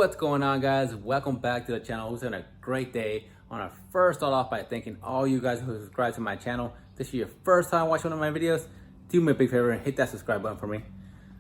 What's going on, guys? Welcome back to the channel. It's been a great day. I want to first start off by thanking all you guys who subscribe to my channel. If this is your first time watching one of my videos, do me a big favor and hit that subscribe button for me.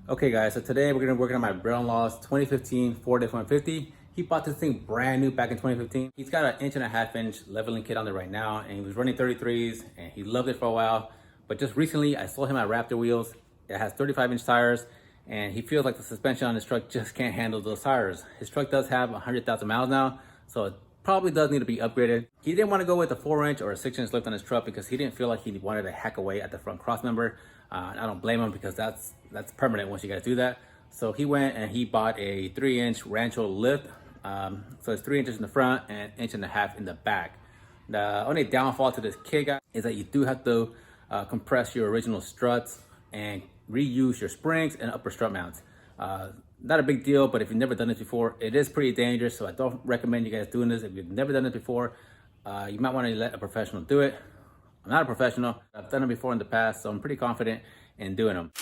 Okay guys, so today we're going to be working on my brother-in-law's 2015 Ford F-150. He bought this thing brand new back in 2015. He's got an 1.5 inch leveling kit on there right now, and he was running 33s and he loved it for a while. But just recently I sold him my Raptor wheels. It has 35-inch tires, and he feels like the suspension on his truck just can't handle those tires. His truck does have 100,000 miles now, so it probably does need to be upgraded. He didn't want to go with a 4-inch or a 6-inch lift on his truck because he didn't feel like he wanted to hack away at the front cross member. I don't blame him because that's permanent once you guys do that. So he went and he bought a 3-inch Rancho lift. So it's 3 inches in the front and 1.5 inches in the back. The only downfall to this kit, guys, is that you do have to compress your original struts and reuse your springs and upper strut mounts. Not a big deal, but if you've never done this before, it is pretty dangerous. So I don't recommend you guys doing this. If you've never done it before, you might want to let a professional do it. I'm not a professional. I've done it before in the past, so I'm pretty confident in doing them.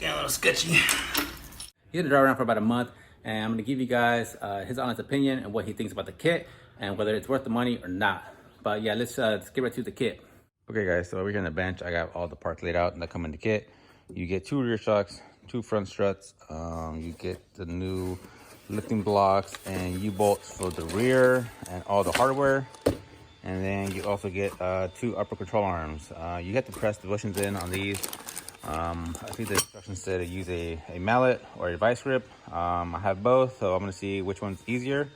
Getting a little sketchy. He's gonna drive around for about a month, and I'm gonna give you guys his honest opinion and what he thinks about the kit and whether it's worth the money or not. But yeah, let's get right to the kit. Okay guys, so over here on the bench, I got all the parts laid out and that come in the kit. You get 2 rear shocks, 2 front struts. You get the new lifting blocks and U-bolts for the rear and all the hardware. And then you also get 2 upper control arms. You have to press the bushings in on these. I think the instructions said to use a mallet or a vice grip. I have both, so I'm gonna see which one's easier.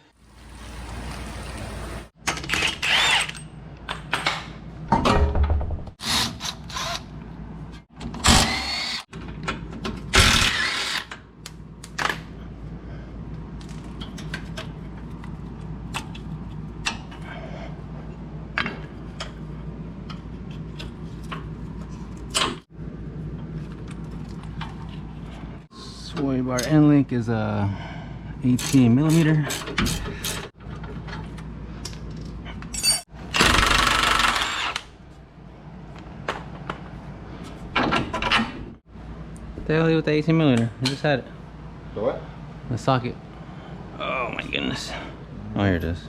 Sway bar end link is 18 millimeter. What the hell is with the 18 millimeter? I just had it. The what? The socket. Oh my goodness. Oh, here it is.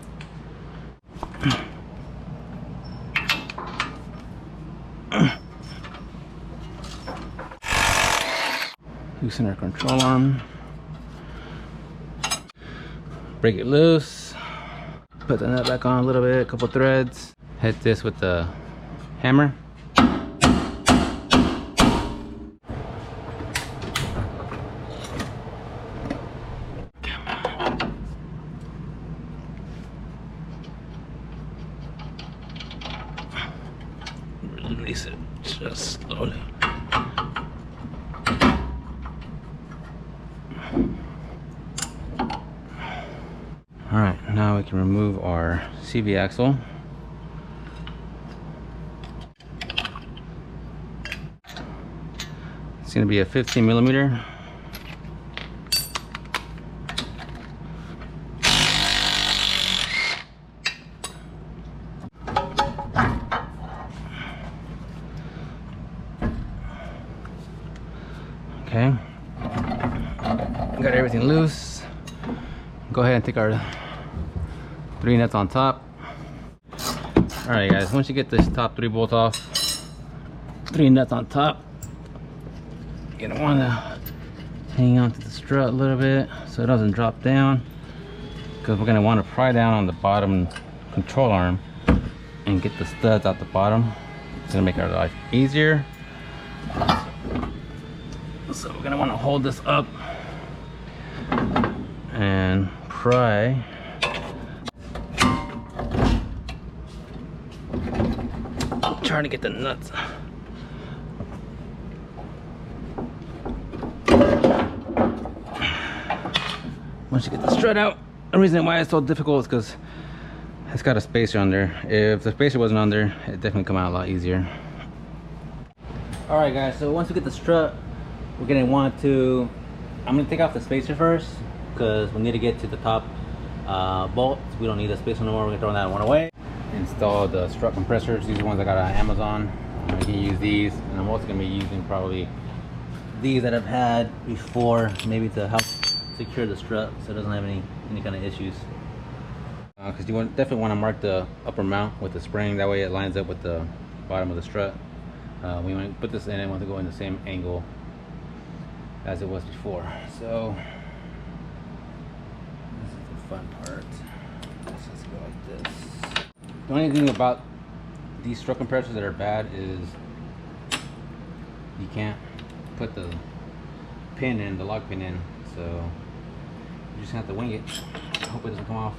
Loosen our control arm. Break it loose. Put the nut back on a little bit, a couple threads. Hit this with the hammer. Release it just slowly. All right, now we can remove our CV axle. It's gonna be a 15 millimeter. Okay, got everything loose. Go ahead and take our 3 nuts on top. All right guys, once you get this top 3 bolts off, 3 nuts on top, you're gonna want to hang on to the strut a little bit so it doesn't drop down, because we're gonna want to pry down on the bottom control arm and get the studs out the bottom. It's gonna make our life easier. So we're gonna want to hold this up and pry. Trying to get the nuts. Once you get the strut out, the reason why it's so difficult is because it's got a spacer on there. If the spacer wasn't on there, it'd definitely come out a lot easier. All right guys, so once we get the strut, we're gonna want to, I'm gonna take off the spacer first because we need to get to the top bolts. We don't need the spacer no more. We're gonna throw that one away. Install the strut compressors. These are ones I got on Amazon. You can use these, and I'm also gonna be using probably these that I've had before, maybe to help secure the strut so it doesn't have any kind of issues. Because you definitely want to mark the upper mount with the spring, that way it lines up with the bottom of the strut. We want to put this in and want to go in the same angle as it was before. So this is the fun part. Let's just go like this. The only thing about these strut compressors that are bad is you can't put the pin in, the lock pin in, so you just have to wing it. I hope it doesn't come off.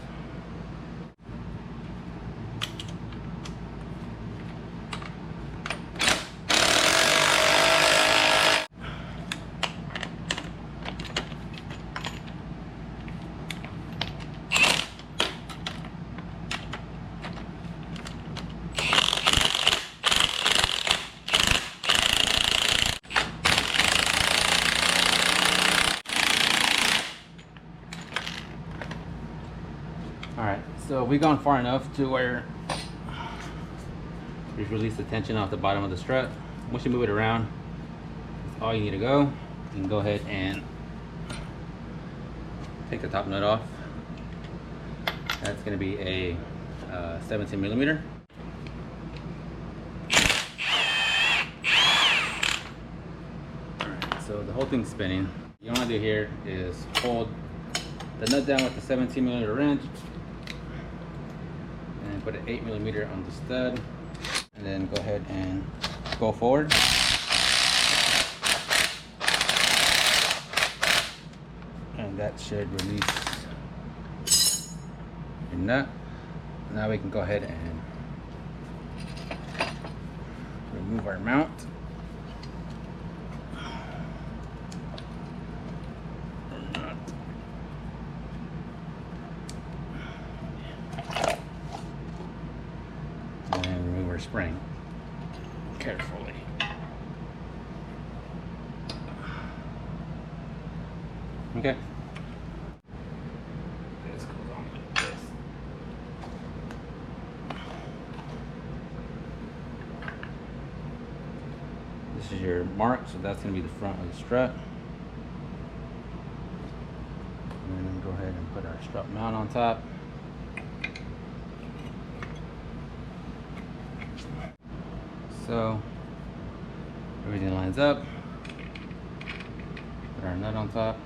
Alright, so we've gone far enough to where we've released the tension off the bottom of the strut. Once you move it around, that's all you need to go. You can go ahead and take the top nut off. That's going to be a 17 millimeter. Alright, so the whole thing's spinning. What you want to do here is hold the nut down with the 17 millimeter wrench. And put an 8 millimeter on the stud, and then go ahead and go forward. And that should release your nut. Now we can go ahead and remove our mount. Spring carefully. Okay. This goes on like this. This is your mark, so that's going to be the front of the strut. And then go ahead and put our strut mount on top. So everything lines up. Put our nut on top.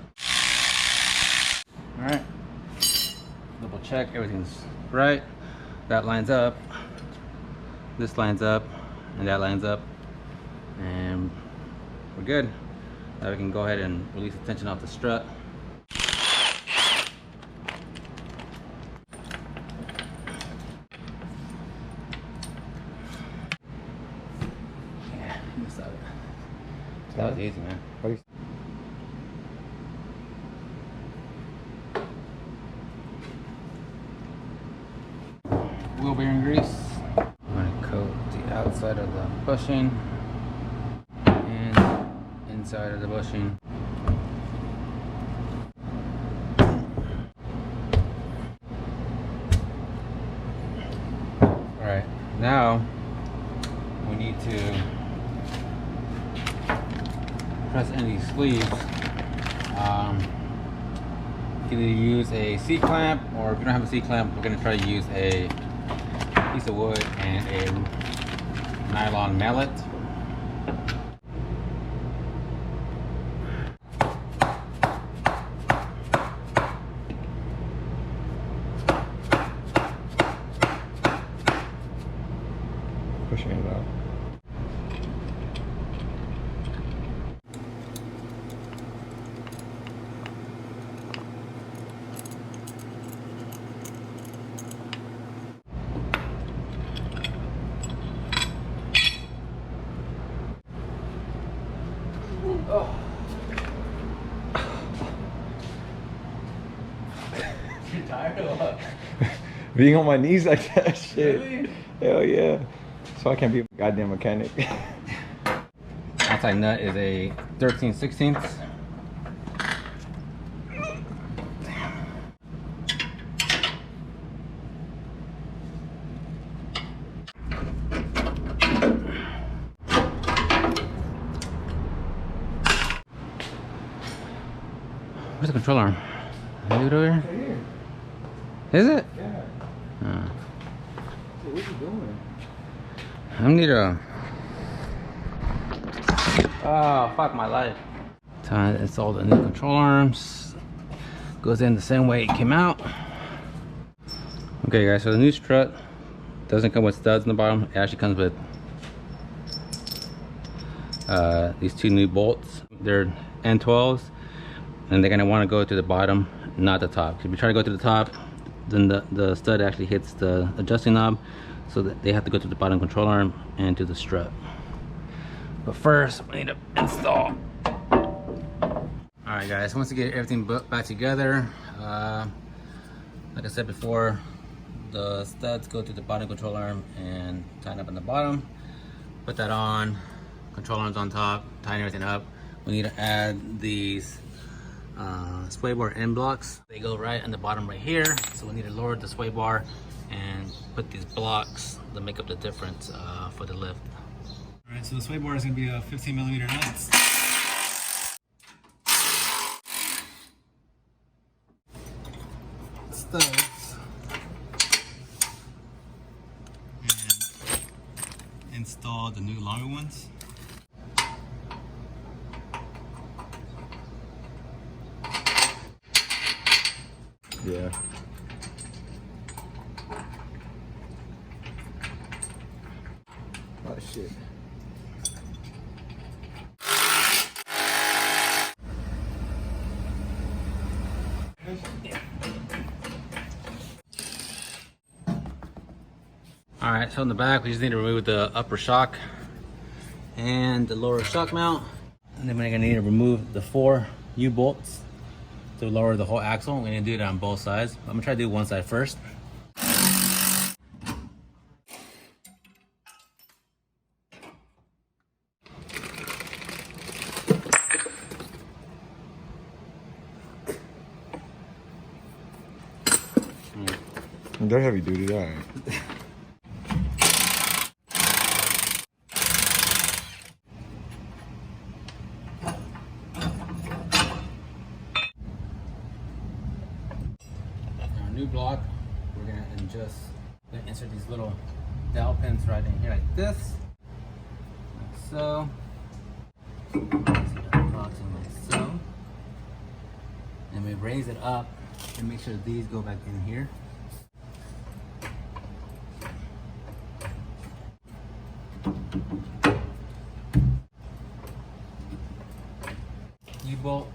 All right. Double check everything's right. That lines up. This lines up, and that lines up, and we're good. Now we can go ahead and release the tension off the strut. That was easy, man. Wheel bearing grease. I'm going to coat the outside of the bushing and inside of the bushing. Alright, now we need to press any of these sleeves. Either use a C-clamp, or if you don't have a C-clamp, we're going to try to use a piece of wood and a nylon mallet. Pushing it out. Oh. You're tired or what? Being on my knees like that shit. Really? Hell yeah. So I can't be a goddamn mechanic. Outside nut is a 13/16. Where's the control arm? Leave it over here? Right here. Is it? Yeah. Oh. Hey, what you doing? I need a... Oh, fuck my life. Time to install the new control arms. Goes in the same way it came out. Okay guys, so the new strut doesn't come with studs in the bottom. It actually comes with these two new bolts. They're N12s, and they're gonna want to go to the bottom, not the top. If you try to go to the top, then the stud actually hits the adjusting knob, so that they have to go to the bottom control arm and to the strut. But first, we need to install. All right, guys. Once we get everything back together, like I said before, the studs go to the bottom control arm and tighten up on the bottom. Put that on. Control arms on top. Tighten everything up. We need to add these sway bar end blocks. They go right on the bottom right here. So we need to lower the sway bar and put these blocks that make up the difference for the lift. All right, so the sway bar is going to be a 15mm nuts. Studs. And install the new longer ones. Yeah. Oh shit. All right, so in the back, we just need to remove the upper shock and the lower shock mount. And then we're gonna need to remove the 4 U-bolts to lower the whole axle. We're gonna do it on both sides. I'm gonna try to do one side first. They're heavy duty, alright. Our new block, we're gonna insert these little dowel pins right in here like this. Like so. So. And we raise it up and make sure these go back in here. U-bolts.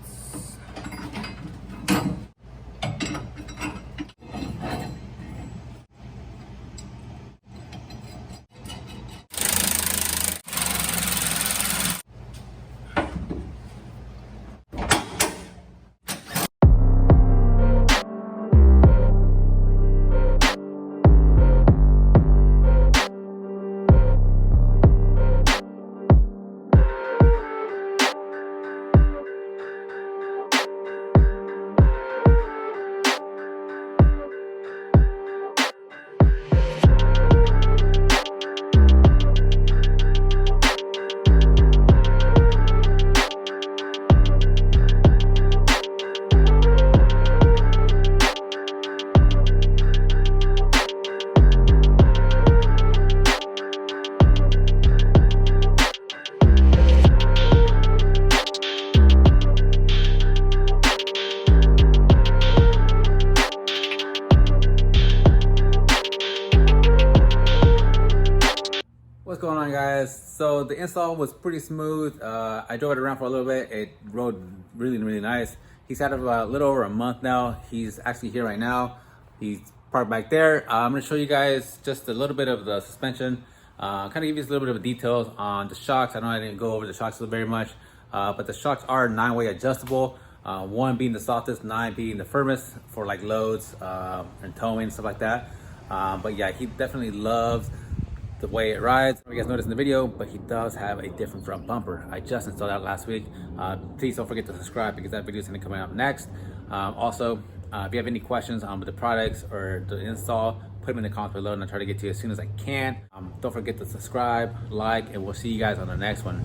What's going on, guys? So the install was pretty smooth. I drove it around for a little bit. It rode really nice. He's had it about a little over a month now. He's actually here right now. He's parked back there. I'm gonna show you guys just a little bit of the suspension. Kind of give you a little bit of details on the shocks. I know I didn't go over the shocks very much, but the shocks are 9-way adjustable. 1 being the softest, 9 being the firmest for like loads and towing, stuff like that. But yeah, he definitely loves the way it rides. You guys noticed in the video, but he does have a different front bumper. I just installed that last week. Please don't forget to subscribe because that video is going to come out next. Also, if you have any questions on the products or the install, put them in the comments below and I'll try to get to you as soon as I can. Don't forget to subscribe, like, and we'll see you guys on the next one.